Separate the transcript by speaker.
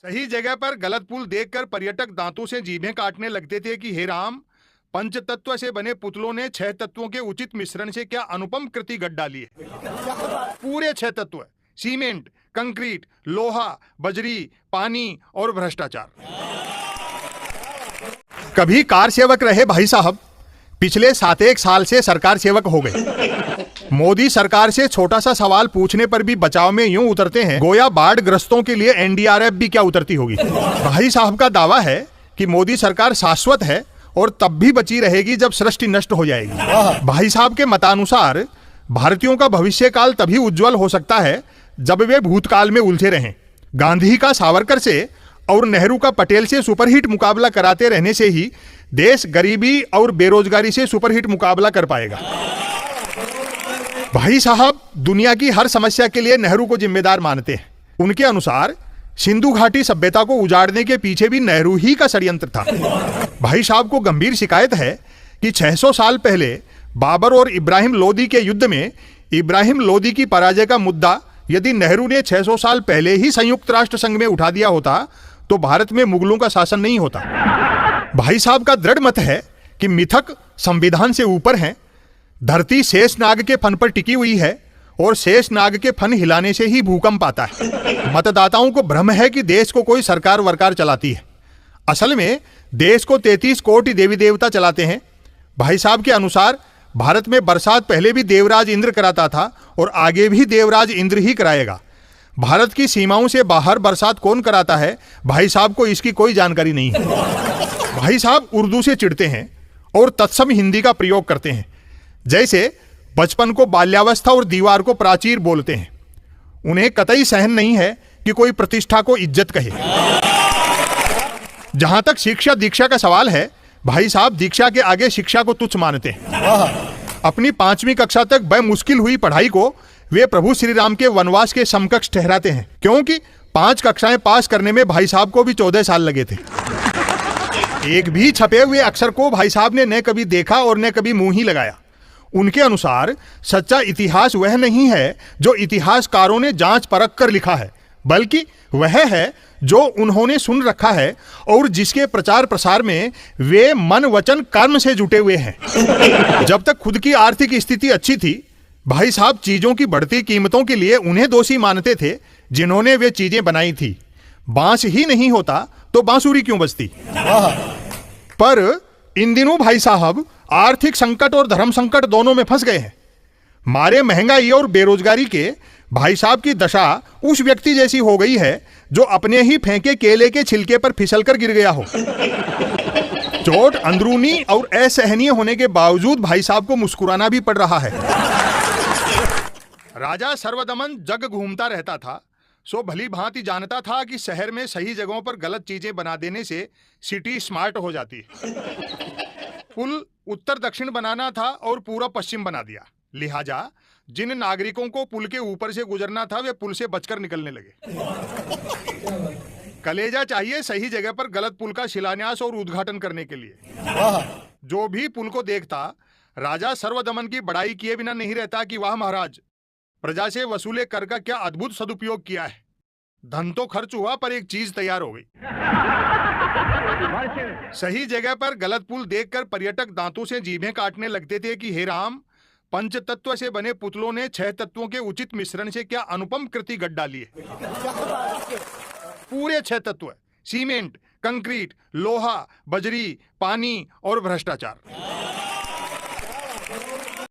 Speaker 1: सही जगह पर गलत पुल देखकर पर्यटक दांतों से जीभें काटने लगते थे कि हे राम, पंचतत्व से बने पुतलों ने 6 तत्वों के उचित मिश्रण से क्या अनुपम कृति गढ़ डाली है। पूरे 6 तत्व: सीमेंट, कंक्रीट, लोहा, बजरी, पानी और भ्रष्टाचार। कभी कार सेवक रहे भाई साहब, पिछले 7 साल से सरकार सेवक हो गए। मोदी सरकार से छोटा सा सवाल पूछने पर भी बचाव में यूं उतरते हैं गोया बाढ़ ग्रस्तों के लिए एनडीआरएफ भी क्या उतरती होगी। भाई साहब का दावा है कि मोदी सरकार शाश्वत है और तब भी बची रहेगी जब सृष्टि नष्ट हो जाएगी। भाई साहब के मतानुसार भारतीयों का भविष्य काल तभी उज्जवल हो सकता है जब वे भूतकाल में उलझे रहें। गांधी का सावरकर से और नेहरू का पटेल से सुपरहिट मुकाबला कराते रहने से ही देश गरीबी और बेरोजगारी से सुपरहिट मुकाबला कर पाएगा। भाई साहब दुनिया की हर समस्या के लिए नेहरू को जिम्मेदार मानते हैं। उनके अनुसार सिंधु घाटी सभ्यता को उजाड़ने के पीछे भी नेहरू ही का षड्यंत्र था। भाई साहब को गंभीर शिकायत है कि 600 साल पहले बाबर और इब्राहिम लोदी के युद्ध में इब्राहिम लोदी की पराजय का मुद्दा यदि नेहरू ने 600 साल पहले ही संयुक्त राष्ट्र संघ में उठा दिया होता तो भारत में मुगलों का शासन नहीं होता। भाई साहब का दृढ़ मत है कि मिथक संविधान से ऊपर हैं। धरती शेष नाग के फन पर टिकी हुई है और शेष नाग के फन हिलाने से ही भूकंप आता है। मतदाताओं को भ्रम है कि देश को कोई सरकार वरकार चलाती है। असल में देश को 33 कोटि देवी देवता चलाते हैं। भाई साहब के अनुसार भारत में बरसात पहले भी देवराज इंद्र कराता था और आगे भी देवराज इंद्र ही कराएगा। भारत की सीमाओं से बाहर बरसात कौन कराता है, भाई साहब को इसकी कोई जानकारी नहीं है। भाई साहब उर्दू से चिढ़ते हैं और तत्सम हिंदी का प्रयोग करते हैं। जैसे बचपन को बाल्यावस्था और दीवार को प्राचीर बोलते हैं। उन्हें कतई सहन नहीं है कि कोई प्रतिष्ठा को इज्जत कहे। जहां तक शिक्षा दीक्षा का सवाल है, भाई साहब दीक्षा के आगे शिक्षा को तुच्छ मानते हैं। अपनी 5वीं कक्षा तक बेमुश्किल हुई पढ़ाई को वे प्रभु श्री राम के वनवास के समकक्ष ठहराते हैं, क्योंकि 5 कक्षाएं पास करने में भाई साहब को भी 14 साल लगे थे। एक भी छपे हुए अक्षर को भाई साहब ने न कभी देखा और न कभी मुंह ही लगाया। उनके अनुसार सच्चा इतिहास वह नहीं है जो इतिहासकारों ने जांच परख कर लिखा है, बल्कि वह है जो उन्होंने सुन रखा है और जिसके प्रचार प्रसार में वे मन वचन कर्म से जुटे हुए हैं। जब तक खुद की आर्थिक स्थिति अच्छी थी, भाई साहब चीजों की बढ़ती कीमतों के लिए उन्हें दोषी मानते थे जिन्होंने वे चीजें बनाई थी। बांस ही नहीं होता तो बांसुरी क्यों बजती। पर इन दिनों भाई साहब आर्थिक संकट और धर्म संकट दोनों में फंस गए हैं। मारे महंगाई और बेरोजगारी के भाई साहब की दशा उस व्यक्ति जैसी हो गई है जो अपने ही फेंके केले के छिलके पर फिसलकर गिर गया हो। चोट अंदरूनी और असहनीय होने के बावजूद भाई साहब को मुस्कुराना भी पड़ रहा है। राजा सर्वदमन जग घूमता रहता था, सो भली भांति जानता था कि शहर में सही जगहों पर गलत चीजें बना देने से सिटी स्मार्ट हो जाती है। पुल उत्तर दक्षिण बनाना था और पूरा पश्चिम बना दिया। लिहाजा जिन नागरिकों को पुल के ऊपर से गुजरना था वे पुल से बचकर निकलने लगे। कलेजा चाहिए सही जगह पर गलत पुल का शिलान्यास और उद्घाटन करने के लिए। जो भी पुल को देखता राजा सर्वदमन की बड़ाई किए बिना नहीं रहता कि वाह महाराज, प्रजा से वसूले कर का क्या अद्भुत सदुपयोग किया है। धन तो खर्च हुआ पर एक चीज तैयार हो गई। सही जगह पर गलत पुल देखकर पर्यटक दांतों से जीभें काटने लगते थे कि हे राम, पंचतत्व से बने पुतलों ने 6 तत्वों के उचित मिश्रण से क्या अनुपम कृति गढ़ डाली है। पूरे 6 तत्व: सीमेंट, कंक्रीट, लोहा, बजरी, पानी और भ्रष्टाचार।